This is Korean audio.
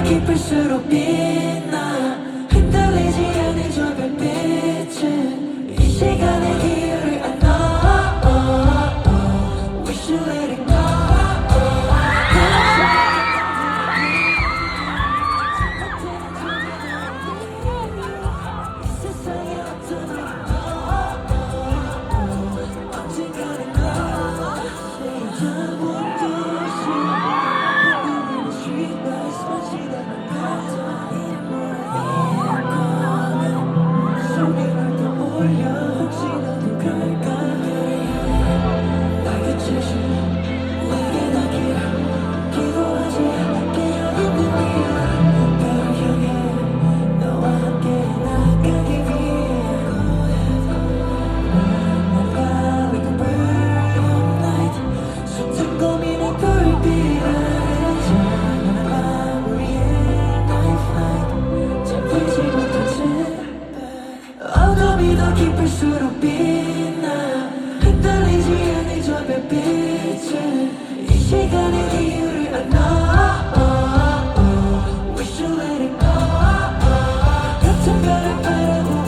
깊을수록 빛나 흔들리지 않는 저 별빛은 이 시간의 이유를 안 know. We should let it go. 이 세상에 어떤 언젠가는 너 어둠이 더 깊을수록 빛나 흔들리지 않는 저 별빛은 이 시간의 이유를 안 know. We should let it go. 같은 별을 바라보